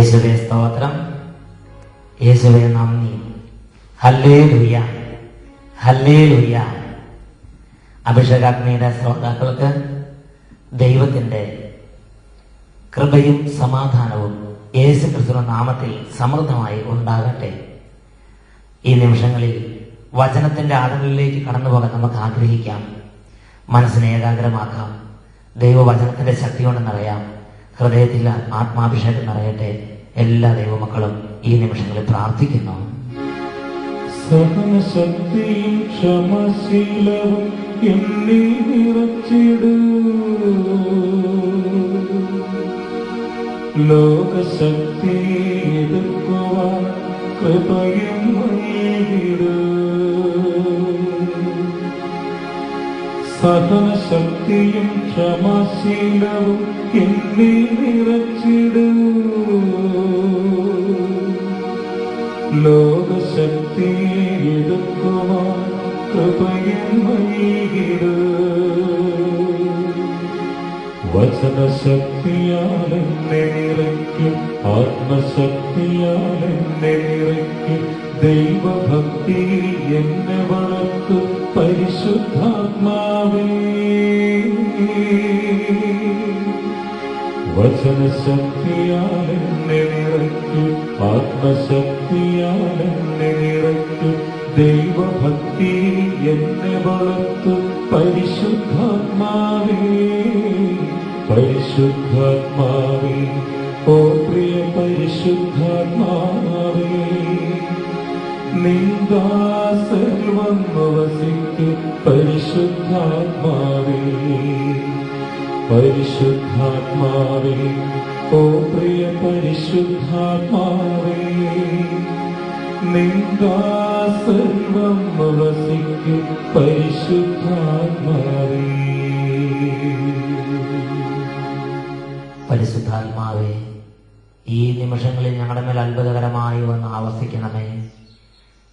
യേശുവേ സ്തോത്രം, യേശുവേ നന്ദി. Hallelujah, hallelujah. അഭിഷേകാഗ്നിയുടെ ശ്രോതാക്കൾക്ക് ദൈവത്തിന്റെ കൃപയും സമാധാനവും യേശു ക്രിസ്തുവിന്റെ നാമത്തിൽ സമൃദ്ധമായി ഉണ്ടാകട്ടെ. ഈ നിമിഷങ്ങളിൽ വചനത്തിന്റെ ആഴങ്ങളിലേക്ക് കടന്നുപോകാൻ നമുക്ക് ആഗ്രഹിക്കാം. മനസ്സിനെ ഏകാഗ്രമാക്കാം. ദൈവവചനത്തിന്റെ ശക്തി കൊണ്ട് നിറയാം. ഹൃദയത്തിൽ ആത്മാഭിഷേകം നിറയട്ടെ. എല്ലാ ദൈവമക്കളും ഈ നിമിഷങ്ങളിൽ പ്രാർത്ഥിക്കുന്നു. സഹനശക്തിയും ക്ഷമശീലവും എന്നിൽ നിറച്ചിടൂ. ലോകശക്തി എതിർക്കുവാൻ കൃപയും നൽകിടൂ. സഹനശക്തിയും ക്ഷമശീലവും എന്നിൽ നിറച്ചിടൂ. ലോകശക്തിയെ എതിർക്കുവാൻ കൃപയും നൽകിടൂ. വചനശക്തിയാൽ എന്നെ നിറയ്ക്കും, ആത്മശക്തിയാൽ എന്നെ നിറയ്ക്കും. ദൈവഭക്തിയിൽ എന്നെ വളർത്തും പരിശുദ്ധാത്മാവേ. വചനശക്തിയാൽ എന്നെ നിറയ്ക്കും, ആത്മശക്തിയാൽ എന്നെ നിറയ്ക്കും. ദൈവഭക്തിയിൽ എന്നെ വളർത്തും പരിശുദ്ധാത്മാവേ. പരിശുദ്ധാത്മാവേ, ഓ പ്രിയ പരിശുദ്ധാത്മാവേ, നിന്ദാസരിൽ വന്നു വസിക്കും പരിശുദ്ധാത്മാവേ. പരിശുദ്ധാത്മാവേ, ഓ പ്രിയ പരിശുദ്ധാത്മാവേ, നിന്ദാസരിൽ വന്നു വസിക്കും പരിശുദ്ധാത്മാവേ. പരിശുദ്ധാത്മാവേ, ഈ നിമിഷങ്ങളിൽ ഞങ്ങളുടെ മേൽ അത്ഭുതകരമായി വന്ന് ആവസിക്കണമേ.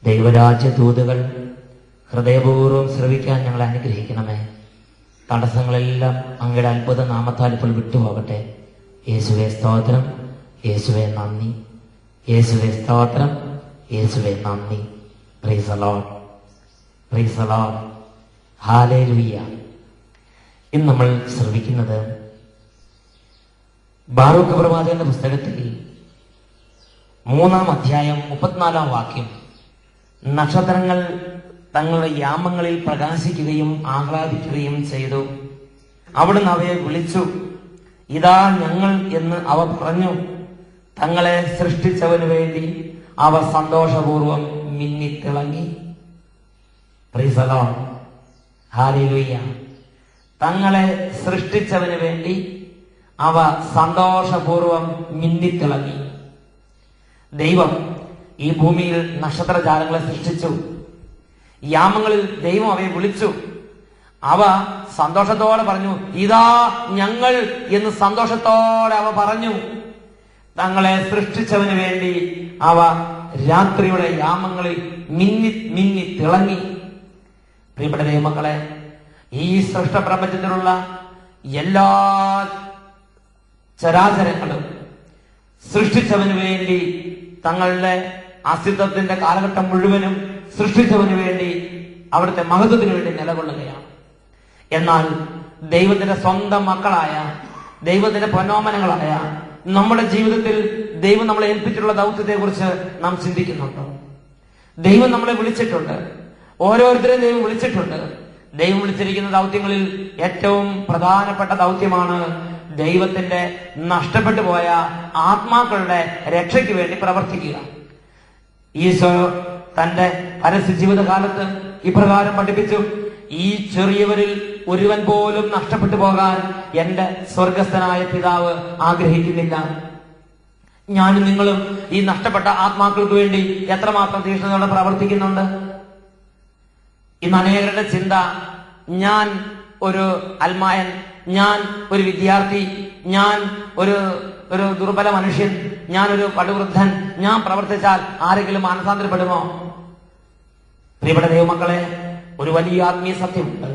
ദൈവരാജ്യ ദൂതുകൾ ഹൃദയപൂർവ്വം ശ്രവിക്കാൻ ഞങ്ങളെ അനുഗ്രഹിക്കണമേ. തടസ്സങ്ങളെല്ലാം അങ്ങയുടെ അത്ഭുത നാമത്താൽ ഇപ്പോൾ വിട്ടുപോകട്ടെ. യേശുവേ സ്തോത്രം, യേശുവേ നന്ദി. യേശുവേ സ്തോത്രം, യേശുവേ നന്ദി. Price the Lord, price the Lord, hallelujah. ഇന്ന് നമ്മൾ ശ്രവിക്കുന്നത് ബാറൂക്ക് പ്രവാചകന്റെ പുസ്തകത്തിൽ 3-ാം അധ്യായം 34-ാം വാക്യം. നക്ഷത്രങ്ങൾ തങ്ങളുടെ യാമങ്ങളിൽ പ്രകാശിക്കുകയും ആഹ്ലാദിക്കുകയും ചെയ്തു. അവിടുന്ന് അവയെ വിളിച്ചു, ഇതാ ഞങ്ങൾ എന്ന് അവ പറഞ്ഞു. തങ്ങളെ സൃഷ്ടിച്ചവന് വേണ്ടി അവ സന്തോഷപൂർവം മിന്നിത്തിളങ്ങി. Praise the Lord, hallelujah. തങ്ങളെ സൃഷ്ടിച്ചവന് വേണ്ടി അവ സന്തോഷപൂർവം മിന്നിത്തിളങ്ങി. ദൈവം ഈ ഭൂമിയിൽ നക്ഷത്രജാലങ്ങളെ സൃഷ്ടിച്ചു. യാമങ്ങളിൽ ദൈവം അവയെ വിളിച്ചു. അവ സന്തോഷത്തോടെ പറഞ്ഞു, ഇതാ ഞങ്ങൾ എന്ന് സന്തോഷത്തോടെ അവ പറഞ്ഞു. തങ്ങളെ സൃഷ്ടിച്ചവന് വേണ്ടി അവ രാത്രിയുടെ യാമങ്ങളിൽ മിന്നി തിളങ്ങി. പ്രിയപ്പെട്ട ദൈവമക്കളെ, ഈ സൃഷ്ടപ്രപഞ്ചത്തിലുള്ള എല്ലാ ചരാചരങ്ങളും സൃഷ്ടിച്ചവന് വേണ്ടി തങ്ങളുടെ അസ്തിത്വത്തിന്റെ കാലഘട്ടം മുഴുവനും സൃഷ്ടിച്ചവന് വേണ്ടി അവിടുത്തെ മഹത്വത്തിന് വേണ്ടി നിലകൊള്ളുകയാണ്. എന്നാൽ ദൈവത്തിന്റെ സ്വന്തം മക്കളായ, ദൈവത്തിന്റെ പൊന്നോമനങ്ങളായ നമ്മുടെ ജീവിതത്തിൽ ദൈവം നമ്മളെ ഏൽപ്പിച്ചിട്ടുള്ള ദൗത്യത്തെ കുറിച്ച് നാം ചിന്തിക്കുന്നുണ്ടോ? ദൈവം നമ്മളെ വിളിച്ചിട്ടുണ്ട്. ഓരോരുത്തരെയും ദൈവം വിളിച്ചിട്ടുണ്ട്. ദൈവം വിളിച്ചിരിക്കുന്ന ദൗത്യങ്ങളിൽ ഏറ്റവും പ്രധാനപ്പെട്ട ദൗത്യമാണ് ദൈവത്തിന്റെ നഷ്ടപ്പെട്ടു പോയ ആത്മാക്കളുടെ രക്ഷയ്ക്ക് വേണ്ടി പ്രവർത്തിക്കുക. ഈശോ തന്റെ പരസ്യ ജീവിതകാലത്ത് ഇപ്രകാരം പഠിപ്പിച്ചു, ഈ ചെറിയവരിൽ ഒരുവൻ പോലും നഷ്ടപ്പെട്ടു പോകാൻ എന്റെ സ്വർഗസ്ഥനായ പിതാവ് ആഗ്രഹിക്കുന്നില്ല. ഞാനും നിങ്ങളും ഈ നഷ്ടപ്പെട്ട ആത്മാക്കൾക്ക് വേണ്ടി എത്രമാത്രം തീക്ഷ്ണതയോടെ പ്രവർത്തിക്കുന്നുണ്ട്? ഇന്ന് അനേകരുടെ ചിന്ത, ഞാൻ ഒരു അൽമായൻ, ഞാൻ ഒരു വിദ്യാർത്ഥി, ഞാൻ ഒരു ദുർബല മനുഷ്യൻ, ഞാനൊരു പടുവൃദ്ധൻ, ഞാൻ പ്രവർത്തിച്ചാൽ ആരെങ്കിലും മാനസാന്തരപ്പെടുമോ? പ്രിയപ്പെട്ട ദൈവമക്കളെ, ഒരു വലിയ ആത്മീയ സത്യമുണ്ട്.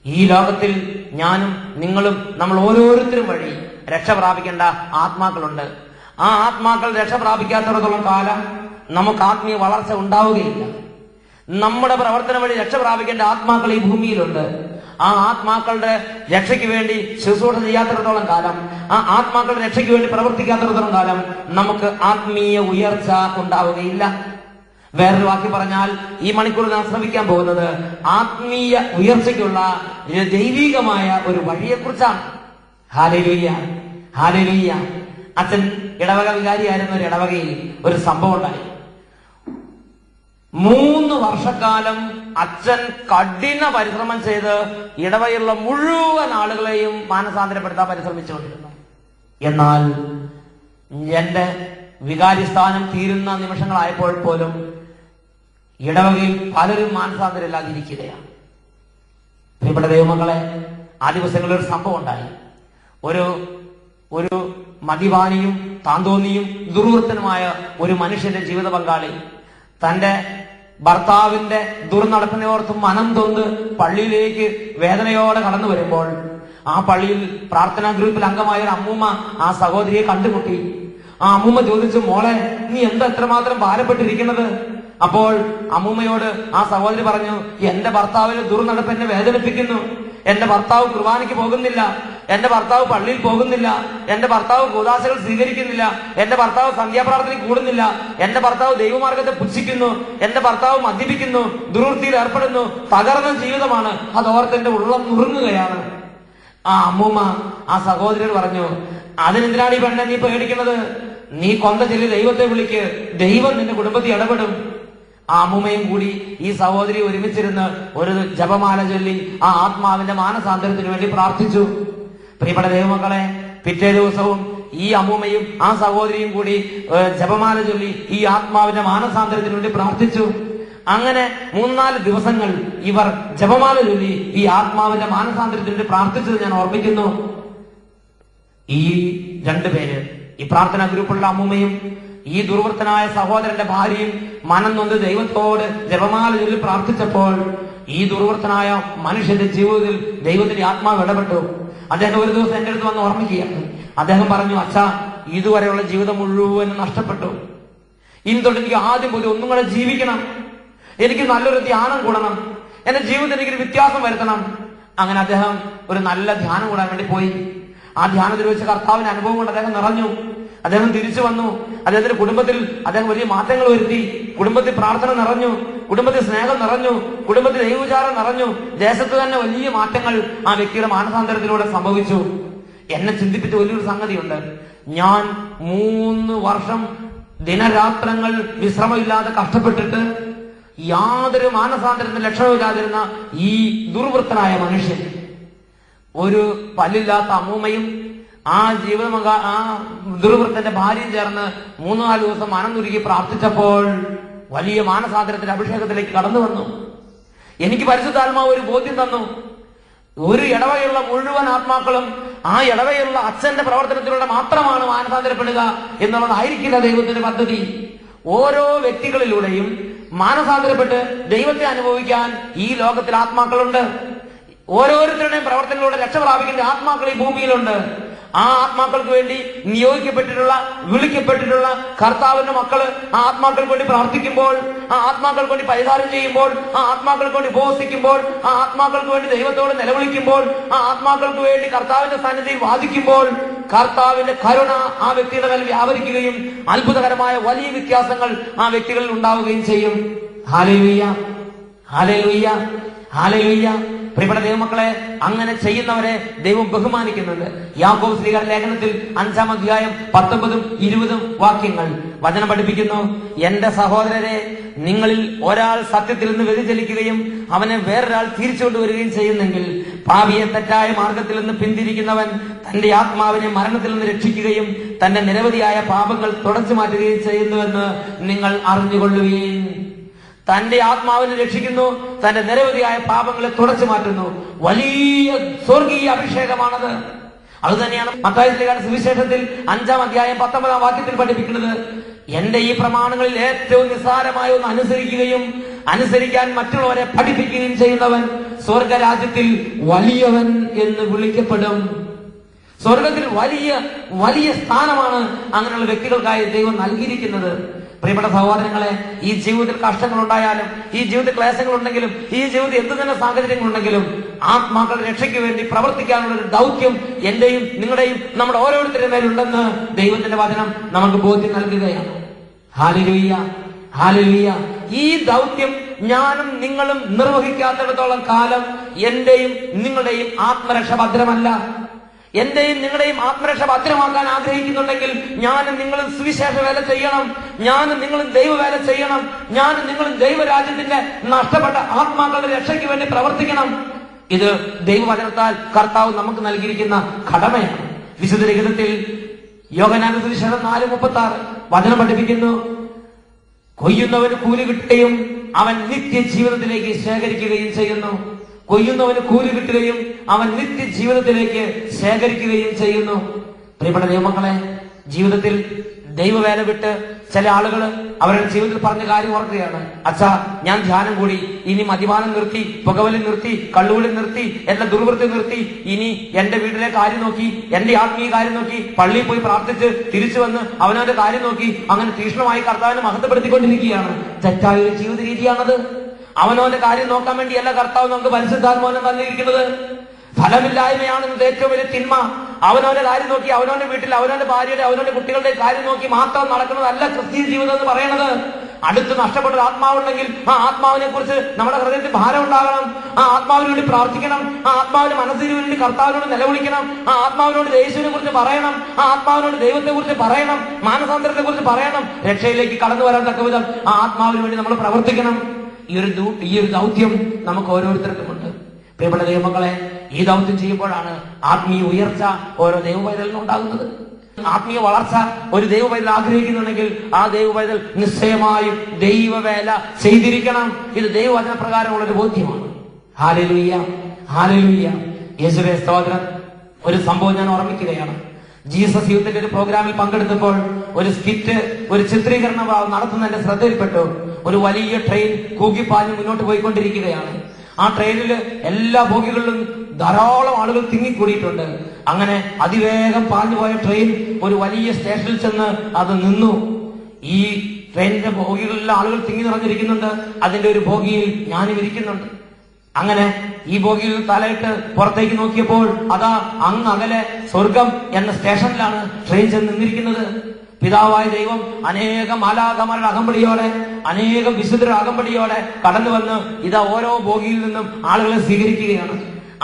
ഈ ലോകത്തിൽ ഞാനും നിങ്ങളും, നമ്മൾ ഓരോരുത്തരും വഴി രക്ഷ പ്രാപിക്കേണ്ട ആത്മാക്കളുണ്ട്. ആ ആത്മാക്കൾ രക്ഷ പ്രാപിക്കാത്തിടത്തോളം കാലം നമുക്ക് ആത്മീയ വളർച്ച ഉണ്ടാവുകയില്ല. നമ്മുടെ പ്രവർത്തനം വഴി രക്ഷ പ്രാപിക്കേണ്ട ആത്മാക്കൾ ഈ ഭൂമിയിലുണ്ട്. ആ ആത്മാക്കളുടെ രക്ഷയ്ക്ക് വേണ്ടി ശുശ്രൂഷ ചെയ്യാത്തിടത്തോളം കാലം, ആ ആത്മാക്കളുടെ രക്ഷയ്ക്ക് വേണ്ടി പ്രവർത്തിക്കാത്തിടത്തോളം കാലം നമുക്ക് ആത്മീയ ഉയർച്ച ഉണ്ടാവുകയില്ല. വേറൊരു വാക്കി പറഞ്ഞാൽ, ഈ മണിക്കൂർ നാം ശ്രമിക്കാൻ പോകുന്നത് ആത്മീയ ഉയർച്ചയ്ക്കുള്ള ദൈവികമായ ഒരു വഴിയെക്കുറിച്ചാണ്. Hallelujah, hallelujah. അച്ഛൻ ഇടവക വികാരിയായിരുന്ന ഒരു ഇടവകയിൽ ഒരു സംഭവം ഉണ്ടായി. 3 വർഷക്കാലം അച്ഛൻ കഠിന പരിശ്രമം ചെയ്ത് ഇടവകയിലുള്ള മുഴുവൻ ആളുകളെയും മാനസാന്തരപ്പെടുത്താൻ പരിശ്രമിച്ചുകൊണ്ടിരുന്നു. എന്നാൽ എന്റെ വികാരി സ്ഥാനം തീരുന്ന നിമിഷങ്ങളായപ്പോൾ പോലും ഇടവകയിൽ പലരും മാനസാന്തരമില്ലാതിരിക്കുകയാണ്. പ്രിയപ്പെട്ട ദൈവമക്കളെ, ആ ദിവസങ്ങളിൽ ഒരു സംഭവം ഉണ്ടായി. ഒരു മദ്യപാനിയും താന്തോന്നിയും ദുർവൃത്തനുമായ ഒരു മനുഷ്യന്റെ ജീവിത പങ്കാളി തന്റെ ഭർത്താവിന്റെ ദുർനടപ്പിനെ ഓർത്ത് മനം തൊന്ന് പള്ളിയിലേക്ക് വേദനയോടെ കടന്നു വരുമ്പോൾ ആ പള്ളിയിൽ പ്രാർത്ഥനാ ഗ്രൂപ്പിൽ അംഗമായ ഒരു അമ്മൂമ്മ ആ സഹോദരിയെ കണ്ടുമുട്ടി. ആ അമ്മൂമ്മ ചോദിച്ചു, മോളെ, നീ എന്താ എത്രമാത്രം ഭാരപ്പെട്ടിരിക്കുന്നത്? അപ്പോൾ അമ്മൂമ്മയോട് ആ സഹോദരി പറഞ്ഞു, എന്റെ ഭർത്താവിന് ദുർനടപ്പ് എന്നെ വേദനിപ്പിക്കുന്നു. എന്റെ ഭർത്താവ് കുർബാനയ്ക്ക് പോകുന്നില്ല, എന്റെ ഭർത്താവ് പള്ളിയിൽ പോകുന്നില്ല, എന്റെ ഭർത്താവ് കൂദാശകൾ സ്വീകരിക്കുന്നില്ല, എന്റെ ഭർത്താവ് സന്ധ്യാപ്രാർത്ഥനയിൽ കൂടുന്നില്ല, എന്റെ ഭർത്താവ് ദൈവമാർഗത്തെ പുച്ഛിക്കുന്നു, എന്റെ ഭർത്താവ് മദ്യപിക്കുന്നു, ദുർവൃത്തിയിൽ ഏർപ്പെടുന്നു, തകർന്ന ജീവിതമാണ്. അതോർത്ത് എന്റെ ഉള്ളം നുറുങ്ങുകയാണ്. ആ അമ്മൂമ്മ ആ സഹോദരിയോട് പറഞ്ഞു, അതിനെന്തിനാണ് ഈ പെണ്ണെ നീ പേടിക്കുന്നത്? നീ കൊന്ത ചൊല്ലി ദൈവത്തെ വിളിക്ക്, ദൈവം നിന്റെ കുടുംബത്തിൽ ഇടപെടും. ആ അമ്മൂമ്മയും കൂടി ഈ സഹോദരി ഒരുമിച്ചിരുന്ന് ഒരു ജപമാല ചൊല്ലി ആ ആത്മാവിന്റെ മാനസാന്തരത്തിന് വേണ്ടി പ്രാർത്ഥിച്ചു. പ്രിയപ്പെട്ട ദൈവമക്കളെ, പിറ്റേ ദിവസവും ഈ അമ്മൂമ്മയും ആ സഹോദരിയും കൂടി ജപമാല ചൊല്ലി ഈ ആത്മാവിന്റെ മാനസാന്തരത്തിന് വേണ്ടി പ്രാർത്ഥിച്ചു. അങ്ങനെ 3-4 ദിവസങ്ങൾ ഇവർ ജപമാല ചൊല്ലി ഈ ആത്മാവിന്റെ മാനസാന്തരത്തിന് വേണ്ടി പ്രാർത്ഥിച്ചത് ഞാൻ ഓർമ്മിക്കുന്നു. ഈ 2 പേര്, ഈ പ്രാർത്ഥനാ ഗ്രൂപ്പുള്ള അമ്മൂമ്മയും ഈ ദുർവൃത്തനായ സഹോദരന്റെ ഭാര്യയും മനം നൊന്ത് ദൈവത്തോട് ജപമാല ചൊല്ലി പ്രാർത്ഥിച്ചപ്പോൾ ഈ ദുർവൃത്തനായ മനുഷ്യന്റെ ജീവിതത്തിൽ ദൈവത്തിന്റെ ആത്മാവ് ഇടപെട്ടു. അദ്ദേഹം ഒരു ദിവസം എന്റെ അടുത്ത് വന്ന് ഓർമ്മിക്കുകയാണ്. അദ്ദേഹം പറഞ്ഞു, അച്ഛാ, ഇതുവരെയുള്ള ജീവിതം മുഴുവനും നഷ്ടപ്പെട്ടു. ഇനി തൊട്ട് എനിക്ക് ആദ്യം പോലും ഒന്നും കൂടെ ജീവിക്കണം. എനിക്ക് നല്ലൊരു ധ്യാനം കൂടണം. എന്റെ ജീവിതത്തിൽ എനിക്കൊരു വ്യത്യാസം വരുത്തണം. അങ്ങനെ അദ്ദേഹം ഒരു നല്ല ധ്യാനം കൂടാൻ വേണ്ടി പോയി. ആ ധ്യാനത്തിൽ വെച്ച് കർത്താവിന്റെ അനുഭവം കൊണ്ട് അദ്ദേഹം നിറഞ്ഞു. അദ്ദേഹം തിരിച്ചു വന്നു. അദ്ദേഹത്തിന്റെ കുടുംബത്തിൽ അദ്ദേഹം വലിയ മാറ്റങ്ങൾ വരുത്തി. കുടുംബത്തിൽ പ്രാർത്ഥന നിറഞ്ഞു, കുടുംബത്തിൽ സ്നേഹം നിറഞ്ഞു, കുടുംബത്തിൽ ദൈവവിചാരം നിറഞ്ഞു. ദേശത്ത് തന്നെ വലിയ മാറ്റങ്ങൾ ആ വ്യക്തിയുടെ മാനസാന്തരത്തിലൂടെ സംഭവിച്ചു. എന്നെ ചിന്തിപ്പിച്ച വലിയൊരു സംഗതിയുണ്ട്. ഞാൻ 3 വർഷം ദിനരാത്രങ്ങൾ വിശ്രമമില്ലാതെ കഷ്ടപ്പെട്ടിട്ട് യാതൊരു മാനസാന്തരത്തിന് ലക്ഷണമില്ലാതിരുന്ന ഈ ദുർവൃത്തനായ മനുഷ്യൻ, ഒരു പല്ലില്ലാത്ത അമ്മൂമ്മയും ആ ആ ദുർവൃത്തന്റെ ഭാര്യയും ചേർന്ന് 3-4 ദിവസം മനംനുരുകി പ്രാർത്ഥിച്ചപ്പോൾ വലിയ മാനസാന്തരത്തിന്റെ അഭിഷേകത്തിലേക്ക് കടന്നു വന്നു. എനിക്ക് പരിശുദ്ധാത്മാവ് ഒരു ബോധ്യം തന്നു. ഒരു ഇടവകയുള്ള മുഴുവൻ ആത്മാക്കളും ആ ഇടവകയുള്ള അച്ഛന്റെ പ്രവർത്തനത്തിലൂടെ മാത്രമാണ് മാനസാന്തരപ്പെടുക എന്നുള്ളതായിരിക്കില്ല ദൈവത്തിന്റെ പദ്ധതി. ഓരോ വ്യക്തികളിലൂടെയും മാനസാന്തരപ്പെട്ട് ദൈവത്തെ അനുഭവിക്കാൻ ഈ ലോകത്തിൽ ആത്മാക്കളുണ്ട്. ഓരോരുത്തരുടെയും പ്രവർത്തനത്തിലൂടെ രക്ഷ പ്രാപിക്കേണ്ട ആത്മാക്കൾ ഈ ഭൂമിയിലുണ്ട്. ആ ആത്മാക്കൾക്ക് വേണ്ടി നിയോഗിക്കപ്പെട്ടിട്ടുള്ള, വിളിക്കപ്പെട്ടിട്ടുള്ള കർത്താവിന്റെ മക്കള് ആ ആത്മാക്കൾക്ക് വേണ്ടി പ്രാർത്ഥിക്കുമ്പോൾ, ആ ആത്മാക്കൾക്ക് വേണ്ടി പരിഹാരം ചെയ്യുമ്പോൾ, ആ ആത്മാക്കൾക്ക് വേണ്ടി ഉപവസിക്കുമ്പോൾ, ആ ആത്മാക്കൾക്ക് വേണ്ടി ദൈവത്തോട് നിലവിളിക്കുമ്പോൾ, ആ ആത്മാക്കൾക്ക് വേണ്ടി കർത്താവിന്റെ സന്നിധിയിൽ വാദിക്കുമ്പോൾ കർത്താവിന്റെ കരുണ ആ വ്യക്തിയുടെ മേൽ വ്യാപരിക്കുകയും അത്ഭുതകരമായ വലിയ വ്യത്യാസങ്ങൾ ആ വ്യക്തികളിൽ ഉണ്ടാവുകയും ചെയ്യും. Hallelujah, hallelujah, hallelujah. പ്രിയപ്പെട്ട ദൈവമക്കളെ, അങ്ങനെ ചെയ്യുന്നവരെ ദൈവം ബഹുമാനിക്കുന്നുണ്ട്. യാക്കോബ് ശ്ലീഹയുടെ ലേഖനത്തിൽ 5-ാം അധ്യായം 19-20 വാക്യങ്ങൾ വചനം പഠിപ്പിക്കുന്നു. എന്റെ സഹോദരരെ, നിങ്ങളിൽ ഒരാൾ സത്യത്തിൽ നിന്ന് വ്യതിചലിക്കുകയും അവനെ വേറൊരാൾ തിരിച്ചുകൊണ്ടുവരികയും ചെയ്യുന്നെങ്കിൽ പാപിയെ തെറ്റായ മാർഗത്തിൽ നിന്ന് പിന്തിരിക്കുന്നവൻ തന്റെ ആത്മാവിനെ മരണത്തിൽ നിന്ന് രക്ഷിക്കുകയും തന്റെ നിരവധിയായ പാപങ്ങൾ തുടച്ചു മാറ്റുകയും ചെയ്യുന്നുവെന്ന് നിങ്ങൾ അറിഞ്ഞുകൊള്ളുകയും. തന്റെ ആത്മാവിനെ രക്ഷിക്കുന്നു, തന്റെ നിരവധിയായ പാപങ്ങളെ തുടച്ചു മാറ്റുന്നു. വലിയ സ്വർഗീയ അഭിഷേകമാണത്. അത് തന്നെയാണ് മത്തായി ശ്ലീഹയുടെ സുവിശേഷത്തിൽ 5-ാം അധ്യായം 19-ാം വാക്യത്തിൽ പഠിപ്പിക്കുന്നത്. എന്റെ ഈ പ്രമാണങ്ങളിൽ ഏറ്റവും നിസ്സാരമായ ഒന്ന് അനുസരിക്കുകയും അനുസരിക്കാൻ മറ്റുള്ളവരെ പഠിപ്പിക്കുകയും ചെയ്യുന്നവൻ സ്വർഗരാജ്യത്തിൽ വലിയവൻ എന്ന് വിളിക്കപ്പെടും. സ്വർഗത്തിൽ വലിയ വലിയ സ്ഥാനമാണ് അങ്ങനെയുള്ള വ്യക്തികൾക്കായി ദൈവം നൽകിയിരിക്കുന്നത്. പ്രിയപ്പെട്ട സഹോദരങ്ങളെ, ഈ ജീവിതത്തിൽ കഷ്ടങ്ങൾ ഉണ്ടായാലും, ഈ ജീവിതത്തിൽ ക്ലേശങ്ങൾ ഉണ്ടെങ്കിലും, ഈ ജീവിതത്തിൽ എന്ത് തന്നെ സാഹചര്യങ്ങളുണ്ടെങ്കിലും ആത്മാക്കളുടെ രക്ഷയ്ക്ക് വേണ്ടി പ്രവർത്തിക്കാനുള്ള ഒരു ദൗത്യം എന്റെയും നിങ്ങളുടെയും നമ്മുടെ ഓരോരുത്തരുടെ മേലുണ്ടെന്ന് ദൈവത്തിന്റെ വചനം നമുക്ക് ബോധ്യം നൽകുകയാണ്. Hallelujah, hallelujah. ഈ ദൗത്യം ഞാനും നിങ്ങളും നിർവഹിക്കാത്തിടത്തോളം കാലം എന്റെയും നിങ്ങളുടെയും ആത്മരക്ഷ ഭദ്രമല്ല. എന്റെയും നിങ്ങളുടെയും ആത്മരക്ഷ ഭദ്രമാക്കാൻ ആഗ്രഹിക്കുന്നുണ്ടെങ്കിൽ ഞാനും നിങ്ങളും സുവിശേഷ വേല ചെയ്യണം, ഞാനും നിങ്ങളും ദൈവവേല ചെയ്യണം, ഞാനും നിങ്ങളും ദൈവരാജ്യത്തിന്റെ നഷ്ടപ്പെട്ട ആത്മാക്കളുടെ രക്ഷയ്ക്ക് വേണ്ടി പ്രവർത്തിക്കണം. ഇത് ദൈവവചനത്താൽ കർത്താവ് നമുക്ക് നൽകിയിരിക്കുന്ന കടമയാണ്. വിശുദ്ധ ലിഖിതത്തിൽ യോഹന്നാന്റെ സുവിശേഷം 4:36 വചനം പഠിപ്പിക്കുന്നു, കൊയ്യുന്നവന് കൂലി കിട്ടുകയും അവൻ നിത്യജീവിതത്തിലേക്ക് ശേഖരിക്കുകയും ചെയ്യുന്നു. കൊയ്യുന്നവന് കൂലി കിട്ടുകയും അവൻ നിത്യജീവിതത്തിലേക്ക് ശേഖരിക്കുകയും ചെയ്യുന്നു. പ്രിയപ്പെട്ട ദൈവമക്കളെ, ജീവിതത്തിൽ ദൈവവേല വിട്ട് ചില ആളുകൾ അവരുടെ ജീവിതത്തിൽ പറഞ്ഞ കാര്യം ഓർക്കുകയാണ്. അച്ഛാ, ഞാൻ ധ്യാനം കൂടി, ഇനി മദ്യപാനം നിർത്തി, പുകവലി നിർത്തി, കള്ളുകുടി നിർത്തി, എന്റെ ദുർവൃത്തി നിർത്തി, ഇനി എന്റെ വീട്ടിലെ കാര്യം നോക്കി, എന്റെ ആത്മീയ കാര്യം നോക്കി, പള്ളിയിൽ പോയി പ്രാർത്ഥിച്ച് തിരിച്ചു വന്ന് അവനവന്റെ കാര്യം നോക്കി അങ്ങനെ തീക്ഷ്ണമായി കർത്താവിനെ മഹത്വപ്പെടുത്തിക്കൊണ്ടിരിക്കുകയാണ്. തെറ്റായ ഒരു ജീവിത രീതിയാണത്. അവനവന്റെ കാര്യം നോക്കാൻ വേണ്ടിയല്ല കർത്താവ് നമുക്ക് പരിശുദ്ധാത്മാവിനെ നൽകിയിരിക്കുന്നത്. ഫലമില്ലായ്മയാണ് ഇന്നത്തെ ഏറ്റവും വലിയ തിന്മ. അവനവന്റെ കാര്യം നോക്കി, അവനവന്റെ വീട്ടിൽ അവനവന്റെ ഭാര്യയുടെ അവനവന്റെ കുട്ടികളുടെ കാര്യം നോക്കി മാത്രം നടക്കുന്നതല്ല ക്രിസ്തീയ ജീവിതം എന്ന് പറയുന്നത്. അടുത്ത് നഷ്ടപ്പെട്ട ഒരു ആത്മാവുണ്ടെങ്കിൽ ആ ആത്മാവിനെ കുറിച്ച് നമ്മുടെ ഹൃദയത്തിൽ ഭാരം ഉണ്ടാകണം. ആ ആത്മാവിന് വേണ്ടി പ്രാർത്ഥിക്കണം. ആ ആത്മാവിന്റെ മനസ്സിന് വേണ്ടി കർത്താവിനോട് നിലവിളിക്കണം. ആ ആത്മാവിനോട് യേശുവിനെ കുറിച്ച് പറയണം. ആ ആത്മാവിനോട് ദൈവത്തെ കുറിച്ച് പറയണം, മാനസാന്തരത്തെ കുറിച്ച് പറയണം. രക്ഷയിലേക്ക് കടന്നു വരാൻ തക്ക വിധം ആ ആത്മാവിന് വേണ്ടി നമ്മൾ പ്രവർത്തിക്കണം. ഈ ഒരു ദൗത്യം നമുക്ക് ഓരോരുത്തർക്കുമുണ്ട്. പ്രിയപ്പെട്ട ദൈവമക്കളെ, ഈ ദൗത്യം ചെയ്യുമ്പോഴാണ് ആത്മീയ ഉയർച്ച ഓരോ ദൈവപൈതലിനും ഉണ്ടാകുന്നത്. ആത്മീയ വളർച്ച ഒരു ദൈവപൈതൽ ആഗ്രഹിക്കുന്നുണ്ടെങ്കിൽ ആ ദൈവപൈതൽ നിശ്ചയമായും ദൈവവേല ചെയ്തിരിക്കണം. ഇത് ദൈവവചന പ്രകാരമുള്ള ഒരു ബോധ്യമാണ്. Hallelujah, hallelujah. യേശുവേ സ്തോത്രം. ഒരു സംഭവം ഞാൻ ഓർമ്മിക്കുകയാണ്. ജീസസ് യൂത്തിന്റെ ഒരു പ്രോഗ്രാമിൽ പങ്കെടുത്തപ്പോൾ ഒരു സ്കിറ്റ്, ഒരു ചിത്രീകരണം നടത്തുന്ന എന്റെ ശ്രദ്ധയിൽപ്പെട്ടു. ഒരു വലിയ ട്രെയിൻ കൂകിപ്പാഞ്ഞ് മുന്നോട്ട് പോയിക്കൊണ്ടിരിക്കുകയാണ്. ആ ട്രെയിനിൽ എല്ലാ ബോഗികളിലും ധാരാളം ആളുകൾ തിങ്ങിക്കൂടിയിട്ടുണ്ട്. അങ്ങനെ അതിവേഗം പാഞ്ഞു പോയ ട്രെയിൻ ഒരു വലിയ സ്റ്റേഷനിൽ ചെന്ന് അത് നിന്നു. ഈ ട്രെയിനിന്റെ ബോഗികളിലെ ആളുകൾ തിങ്ങി നിറഞ്ഞിരിക്കുന്നുണ്ട്. അതിന്റെ ഒരു ബോഗിയിൽ ഞാനും ഇരിക്കുന്നുണ്ട്. അങ്ങനെ ഈ ബോഗിയിൽ തലയിട്ട് പുറത്തേക്ക് നോക്കിയപ്പോൾ അതാ അങ്ങ് അകലെ സ്വർഗം എന്ന സ്റ്റേഷനിലാണ് ട്രെയിൻ ചെന്ന് നിന്നിരിക്കുന്നത്. പിതാവായ ദൈവം അനേകം മാലാഖമാരുടെ അകമ്പടിയോടെ, അനേകം വിശുദ്ധരുടെ അകമ്പടിയോടെ കടന്നു വന്ന് ഇതാ ഓരോ ബോഗിയിൽ നിന്നും ആളുകളെ സ്വീകരിക്കുകയാണ്.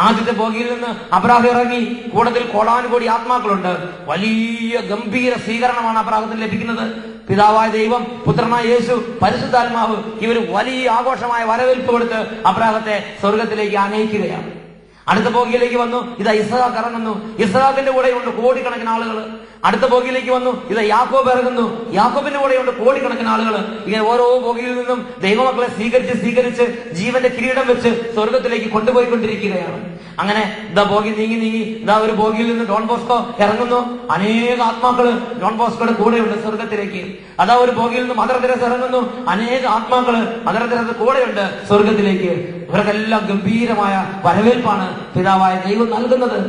ആദ്യത്തെ ബോഗിയിൽ നിന്ന് അബ്രാഹം ഇറങ്ങി. കൂട്ടത്തിൽ കോടാനുകോടി ആത്മാക്കളുണ്ട്. വലിയ ഗംഭീര സ്വീകരണമാണ് അബ്രാഹത്തിന് ലഭിക്കുന്നത്. പിതാവായ ദൈവം, പുത്രനായ യേശു, പരിശുദ്ധാത്മാവ് ഇവർ വലിയ ആഘോഷമായ വരവേൽപ്പ് കൊടുത്ത് അബ്രാഹത്തെ സ്വർഗത്തിലേക്ക് ആനയിക്കുകയാണ്. അടുത്ത ബോഗിയിലേക്ക് വന്നു. ഇതാ ഇസ്ഹാക്ക് ഇറങ്ങുന്നു. ഇസ്ഹാക്കിന്റെ കൂടെയുണ്ട് കോടിക്കണക്കിന് ആളുകൾ. അടുത്ത ബോഗിയിലേക്ക് വന്നു. ഇതാ യാക്കോബ് ഇറങ്ങുന്നു. യാക്കോബിന്റെ കൂടെയുണ്ട് കോടിക്കണക്കിന് ആളുകൾ. ഇങ്ങനെ ഓരോ ബോഗിയിൽ നിന്നും ദൈവമക്കളെ സ്വീകരിച്ച് ജീവന്റെ കിരീടം വെച്ച് സ്വർഗത്തിലേക്ക് കൊണ്ടുപോയിക്കൊണ്ടിരിക്കുകയാണ്. അങ്ങനെ ഇതാ ബോഗി നീങ്ങി ഇതാ ഒരു ബോഗിയിൽ നിന്ന് ഡോൺ ബോസ്കോ ഇറങ്ങുന്നു. അനേക ആത്മാക്കള് ഡോൺ ബോസ്കോയുടെ കൂടെയുണ്ട് സ്വർഗത്തിലേക്ക്. അതാ ഒരു ബോഗിയിൽ നിന്ന് മദർ തെരേസ ഇറങ്ങുന്നു. അനേക ആത്മാക്കള് മദർ തെരേസ കൂടെയുണ്ട് സ്വർഗത്തിലേക്ക്. ഇവർക്കെല്ലാം ഗംഭീരമായ വരവേൽപ്പാണ് പിതാവായ ദൈവം നൽകുന്നത്.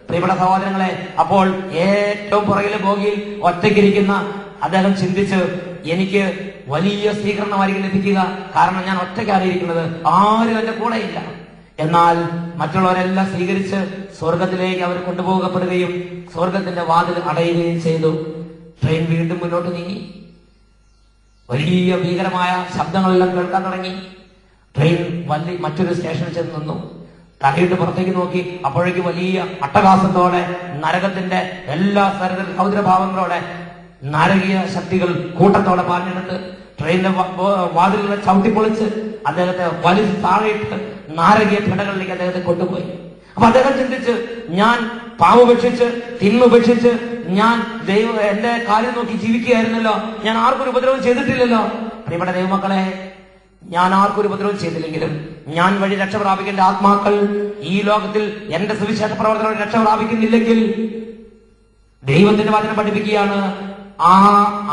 പ്രിയപ്പെട്ട സഹോദരങ്ങളെ, അപ്പോൾ ഏറ്റവും പുറകിലെ ബോഗിയിൽ ഒറ്റയ്ക്കിരിക്കുന്ന അദ്ദേഹം ചിന്തിച്ച്, എനിക്ക് വലിയ സ്വീകരണമായിരിക്കും ലഭിക്കുക, കാരണം ഞാൻ ഒറ്റയ്ക്കാണ് ഇരിക്കുന്നത്, ആരും എന്റെ കൂടെയില്ല. എന്നാൽ മറ്റുള്ളവരെല്ലാം സ്വീകരിച്ച് സ്വർഗത്തിലേക്ക് അവർ കൊണ്ടുപോകപ്പെടുകയും സ്വർഗത്തിന്റെ വാതിൽ അടയുകയും ചെയ്തു. ട്രെയിൻ വീണ്ടും മുന്നോട്ട് നീങ്ങി. വലിയ ഭീകരമായ ശബ്ദങ്ങളെല്ലാം കേൾക്കാൻ തുടങ്ങി. ട്രെയിൻ മറ്റൊരു സ്റ്റേഷനിൽ ചെന്ന് നിന്നു. തലയിട്ട് പുറത്തേക്ക് നോക്കി. അപ്പോഴേക്ക് വലിയ അട്ടഹാസത്തോടെ നരകത്തിന്റെ എല്ലാ തരത്തിലും രൗദ്രഭാവങ്ങളോടെ നാരകീയ ശക്തികൾ കൂട്ടത്തോടെ പാഞ്ഞെടുത്ത് ട്രെയിനിന്റെ വാതിലുകളെ ചവിട്ടിപ്പൊളിച്ച് അദ്ദേഹത്തെ വലിച്ച് താഴെയിട്ട് നാരകീയ പിടകളിലേക്ക് അദ്ദേഹത്തെ കൊണ്ടുപോയി. അപ്പൊ അദ്ദേഹം ചിന്തിച്ച്, ഞാൻ പാവപേക്ഷിച്ച് തിന്മപേക്ഷിച്ച് ഞാൻ എന്റെ കാര്യം നോക്കി ജീവിക്കുകയായിരുന്നല്ലോ, ഞാൻ ആർക്കൊരു ഉപദ്രവം ചെയ്തിട്ടില്ലല്ലോ. പ്രിയപ്പെട്ട ദൈവമക്കളെ, ഞാൻ ആർക്കൊരു ഉപദ്രവം ചെയ്തില്ലെങ്കിലും ഞാൻ വഴി രക്ഷ പ്രാപിക്കേണ്ട ആത്മാക്കൾ ഈ ലോകത്തിൽ എന്റെ സുവിശേഷ പ്രവർത്തനം രക്ഷ പ്രാപിക്കുന്നില്ലെങ്കിൽ ദൈവത്തിന്റെ വചനം പഠിപ്പിക്കുകയാണ്, ആ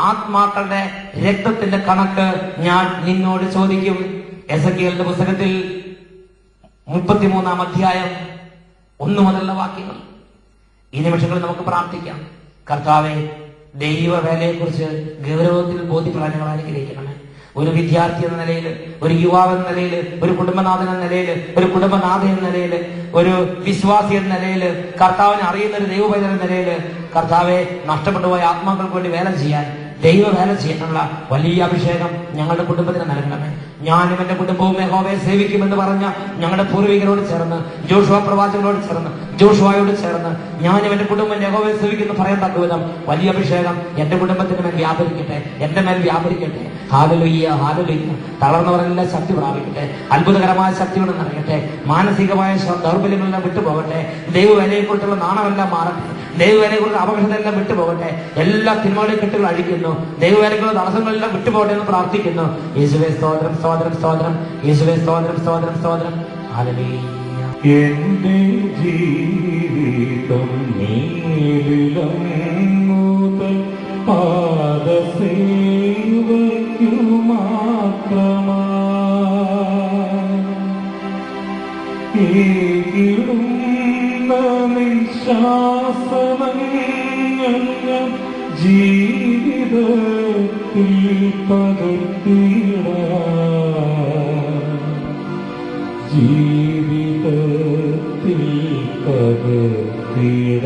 ആത്മാക്കളുടെ രക്തത്തിന്റെ കണക്ക് ഞാൻ നിന്നോട് ചോദിക്കും. എസെക്കിയേലിന്റെ പുസ്തകത്തിൽ 33-ാം അധ്യായം 1 മുതലുള്ള വാക്യങ്ങൾ. ഈ നിമിഷങ്ങളിൽ നമുക്ക് പ്രാർത്ഥിക്കാം. കർത്താവെ, ദൈവവേലയെക്കുറിച്ച് ഗൗരവത്തിൽ ബോധ്യപ്പെടാൻ ഞങ്ങൾ അനുഗ്രഹിക്കണമേ. ഒരു വിദ്യാർത്ഥി എന്ന നിലയിൽ, ഒരു യുവാവ് എന്ന നിലയിൽ, ഒരു കുടുംബനാഥൻ എന്ന നിലയിൽ, ഒരു കുടുംബനാഥ എന്ന നിലയിൽ, ഒരു വിശ്വാസി എന്ന നിലയിൽ, കർത്താവിനെ അറിയുന്ന ഒരു ദൈവപൈതൽ എന്ന നിലയിൽ, കർത്താവെ, നഷ്ടപ്പെട്ടുപോയ ആത്മാക്കൾക്ക് വേണ്ടി വേല ചെയ്യാൻ, ദൈവവേല ചെയ്യാനുള്ള വലിയ അഭിഷേകം ഞങ്ങളുടെ കുടുംബത്തിന് നൽകണമേ. ഞാനും എന്റെ കുടുംബവും യഹോവയെ സേവിക്കുമെന്ന് പറഞ്ഞ ഞങ്ങളുടെ പൂർവികരോട് ചേർന്ന്, ജോഷുവ പ്രവാചകനോട് ചേർന്ന്, ജോഷുവയോട് ചേർന്ന്, ഞാനും എന്റെ കുടുംബം യഹോവയെ സേവിക്കുന്നു പറയാൻ തക്ക വിധം വലിയ അഭിഷേകം എന്റെ കുടുംബത്തിന് മേൽ വ്യാപരിക്കട്ടെ, എന്റെ മേൽ വ്യാപരിക്കട്ടെ. Hallelujah, hallelujah. തളർന്നവരെല്ലാം ശക്തി പ്രാപിക്കട്ടെ, അത്ഭുതകരമായ ശക്തിയോടെ നിറയട്ടെ, മാനസികമായ ദൗർബല്യങ്ങളെല്ലാം വിട്ടുപോകട്ടെ, ദൈവവേലയെക്കുറിച്ചുള്ള നാണമെല്ലാം മാറട്ടെ, ദൈവവേലയെക്കുറിച്ച് അപകടങ്ങളെല്ലാം വിട്ടുപോകട്ടെ, എല്ലാ തിന്മകളെയും കെട്ടുകൾ അഴിക്കുന്നു, ദൈവവേലക്കുള്ള തടസ്സങ്ങളെല്ലാം വിട്ടുപോകട്ടെ എന്ന് പ്രാർത്ഥിക്കുന്നു. യേശുവേ സ്തോത്രം, സ്തോത്രം, സ്തോത്രം. യേശുവേ സ്തോത്രം, സ്തോത്രം, സ്തോത്രം. ഹല്ലേലൂയ. എന്റെ ജീവിതം മേലിലങ്ങുതൽ പാദസേവയ്ക്കു മാത്രമായി ഏകിടുന്ന നിശ്വാസമങ്ങൾ ജീവിതത്തിൽ ജീവിതത്തിൽ പകർത്തിട.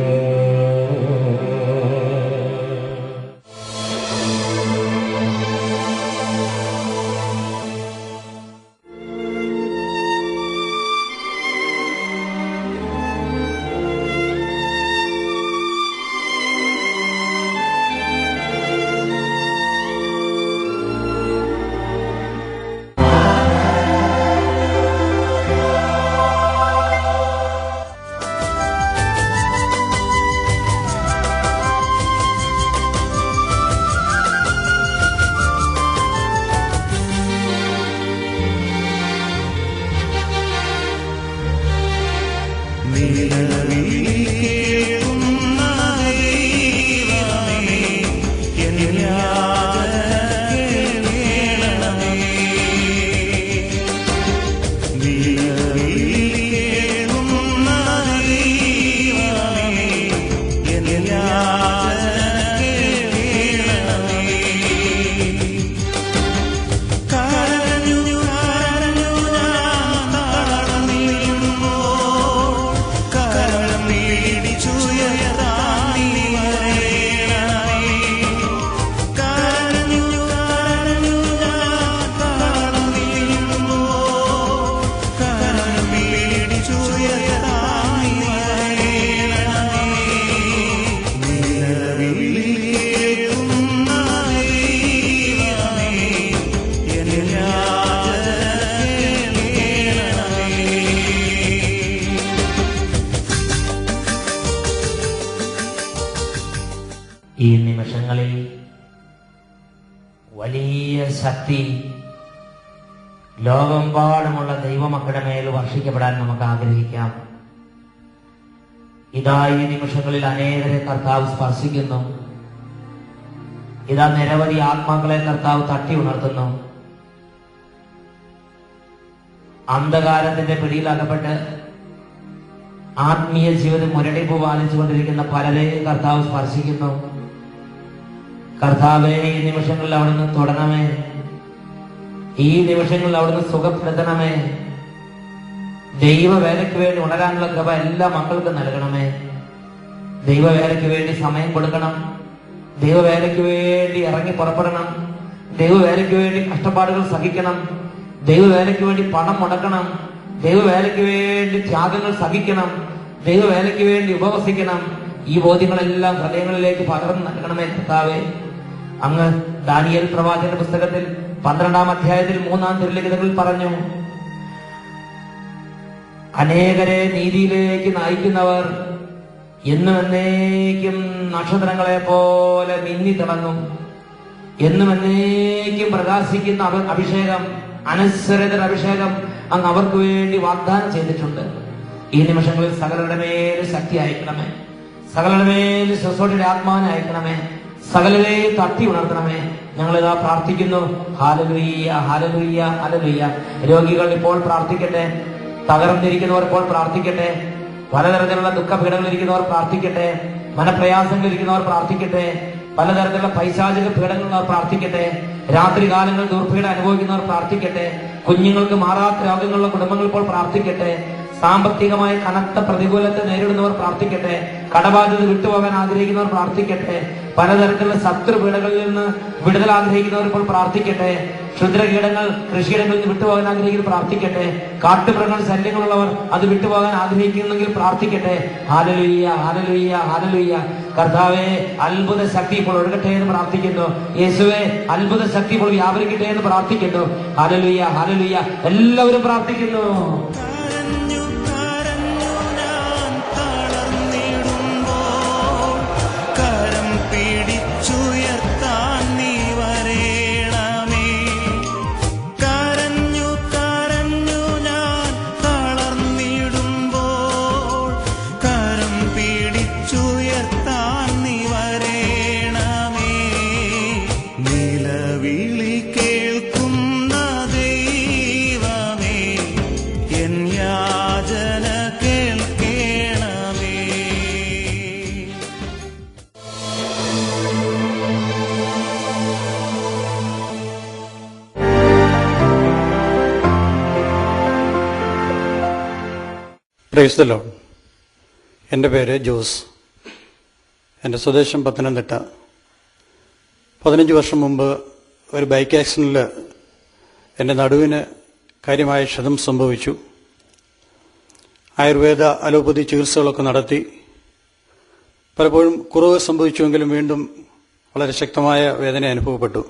ഈ നിമിഷങ്ങളിൽ വലിയ ശക്തി ലോകമെമ്പാടുമുള്ള ദൈവമക്കളുടെ മേൽ വർഷിക്കപ്പെടാൻ നമുക്ക് ആഗ്രഹിക്കാം. ഇതാ ഈ നിമിഷങ്ങളിൽ അനേകരെ കർത്താവ് സ്പർശിക്കുന്നു. ഇതാ നിരവധി ആത്മാക്കളെ കർത്താവ് തട്ടി ഉണർത്തുന്നു. അന്ധകാരത്തിന്റെ പിടിയിലകപ്പെട്ട് ആത്മീയ ജീവിതം മുരടിപ്പ് പാലിച്ചുകൊണ്ടിരിക്കുന്ന പലരെയും കർത്താവ് സ്പർശിക്കുന്നു. കർത്താവേ, ഈ നിമിഷങ്ങളിൽ അവിടുന്ന് തൊടണമേ, ഈ നിമിഷങ്ങളിൽ അവിടുന്ന് സുഖപ്പെടുത്തണമേ. ദൈവവേലയ്ക്ക് വേണ്ടി ഉണരാനുള്ള കൃപ എല്ലാ മക്കൾക്കും നൽകണമേ. ദൈവവേലയ്ക്ക് വേണ്ടി സമയം കൊടുക്കണം, ദൈവവേലയ്ക്ക് വേണ്ടി ഇറങ്ങി പുറപ്പെടണം, ദൈവവേലയ്ക്ക് വേണ്ടി കഷ്ടപ്പാടുകൾ സഹിക്കണം, ദൈവവേലയ്ക്ക് വേണ്ടി പണം മുടക്കണം, ദൈവവേലയ്ക്ക് വേണ്ടി ത്യാഗങ്ങൾ സഹിക്കണം, ദൈവവേലയ്ക്ക് വേണ്ടി ഉപവസിക്കണം. ഈ ബോധ്യങ്ങളെല്ലാം ഹൃദയങ്ങളിലേക്ക് പകർന്നു നൽകണമേ കർത്താവേ. അങ്ങ് ദാനിയേൽ പ്രവാചകന്റെ പുസ്തകത്തിൽ 12-ാം അധ്യായത്തിൽ 3-ാം തിരുലിഖിതങ്ങളിൽ പറഞ്ഞു, അനേകരെ നീതിയിലേക്ക് നയിക്കുന്നവർ എന്നും എന്നേക്കും നക്ഷത്രങ്ങളെ പോലെ മിന്നി തിളങ്ങും. എന്നും എന്നേക്കും പ്രകാശിക്കുന്ന അഭിഷേകം, അനശ്വരതര അഭിഷേകം അങ്ങ് അവർക്ക് വേണ്ടി വാഗ്ദാനം ചെയ്തിട്ടുണ്ട്. ഈ നിമിഷങ്ങളിൽ സകലരുടെ മേൽ ശക്തി അയക്കണമേ, സകലരുടെ മേൽ സ്വസ്വയുടെ ആത്മാവിനെ അയക്കണമേ, സകലരെയും തട്ടി ഉണർത്തണമേ. ഞങ്ങളിതാ പ്രാർത്ഥിക്കുന്നു. Hallelujah, hallelujah, hallelujah. രോഗികൾ ഇപ്പോൾ പ്രാർത്ഥിക്കട്ടെ, തകർന്നിരിക്കുന്നവർ ഇപ്പോൾ പ്രാർത്ഥിക്കട്ടെ, പലതരത്തിലുള്ള ദുഃഖപീഠങ്ങളിലിരിക്കുന്നവർ പ്രാർത്ഥിക്കട്ടെ. മനപ്രയാസങ്ങളിലിരിക്കുന്നവർ പ്രാർത്ഥിക്കട്ടെ. പലതരത്തിലുള്ള പൈശാചിക പീഡകളുള്ളവർ പ്രാർത്ഥിക്കട്ടെ. രാത്രി കാലങ്ങൾ ദുർപീഡ അനുഭവിക്കുന്നവർ പ്രാർത്ഥിക്കട്ടെ. കുഞ്ഞുങ്ങൾക്ക് മാറാത്ത രോഗങ്ങളുള്ള കുടുംബങ്ങൾ ഇപ്പോൾ പ്രാർത്ഥിക്കട്ടെ. സാമ്പത്തികമായ കനത്ത പ്രതികൂലത്തെ നേരിടുന്നവർ പ്രാർത്ഥിക്കട്ടെ. കടബാധ്യത വിട്ടുപോകാൻ ആഗ്രഹിക്കുന്നവർ പ്രാർത്ഥിക്കട്ടെ. പലതരത്തിലുള്ള ശത്രുപീഡകളിൽ നിന്ന് വിടുതൽ ആഗ്രഹിക്കുന്നവർ ഇപ്പോൾ പ്രാർത്ഥിക്കട്ടെ. ക്ഷുദ്രകീടങ്ങൾ കൃഷിയിടങ്ങളിൽ നിന്ന് വിട്ടുപോകാൻ ആഗ്രഹിക്കുന്നവർ പ്രാർത്ഥിക്കട്ടെ. കാട്ടുമൃഗങ്ങൾ ശല്യങ്ങളുള്ളവർ അത് വിട്ടുപോകാൻ ആഗ്രഹിക്കുന്നെങ്കിൽ പ്രാർത്ഥിക്കട്ടെ. Hallelujah, hallelujah, hallelujah. കർത്താവേ, അത്ഭുത ശക്തി ഇപ്പോൾ ഒഴുകട്ടെ എന്ന് പ്രാർത്ഥിക്കുന്നു. യേശുവേ, അത്ഭുത ശക്തി ഇപ്പോൾ വ്യാപരിക്കട്ടെ എന്ന് പ്രാർത്ഥിക്കുന്നു. Hallelujah, hallelujah. എല്ലാവരും പ്രാർത്ഥിക്കുന്നു. Price the Lord. എൻ്റെ പേര് ജോസ്. എൻ്റെ സ്വദേശം പത്തനംതിട്ട. 15 വർഷം മുമ്പ് ഒരു ബൈക്ക് ആക്സിഡൻറ്റിൽ എൻ്റെ നടുവിന് കാര്യമായ ക്ഷതം സംഭവിച്ചു. ആയുർവേദ അലോപ്പതി ചികിത്സകളൊക്കെ നടത്തി പലപ്പോഴും കുറവ് സംഭവിച്ചുവെങ്കിലും വീണ്ടും വളരെ ശക്തമായ വേദന അനുഭവപ്പെട്ടു.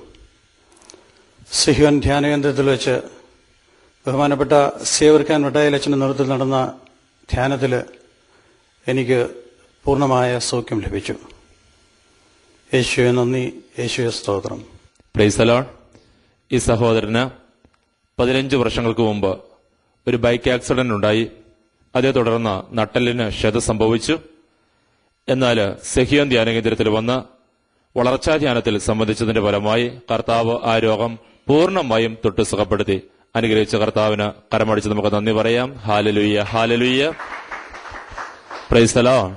സിഹ്യോൻ ധ്യാനകേന്ദ്രത്തിൽ വെച്ച് ബഹുമാനപ്പെട്ട സേവർക്കാൻ വട്ടായലച്ചൻ്റെ നേതൃത്വത്തിൽ നടന്ന ധ്യാനത്തിൽ എനിക്ക് പൂർണ്ണമായ സൗഖ്യം ലഭിച്ചു. യേശുവെ നന്ദി, യേശുവെ സ്തോത്രം. Price the Lord. ഈ സഹോദരന് 15 വർഷങ്ങൾക്ക് മുമ്പ് ഒരു ബൈക്ക് ആക്സിഡന്റ് ഉണ്ടായി. അതേ തുടർന്ന് നട്ടെല്ലിന് ക്ഷതം സംഭവിച്ചു. എന്നാൽ സെഹിയോൻ ധ്യാനകേന്ദ്രത്തിൽ വന്ന് വളർച്ചാ ധ്യാനത്തിൽ സംബന്ധിച്ചതിന്റെ ഫലമായി കർത്താവ് ആ രോഗം പൂർണ്ണമായും തൊട്ട് സുഖപ്പെടുത്തി. അനുഗ്രഹിച്ച കർത്താവിന് കരമടിച്ച് നമുക്ക് നന്ദി പറയാം. Hallelujah, hallelujah. Price the Lord.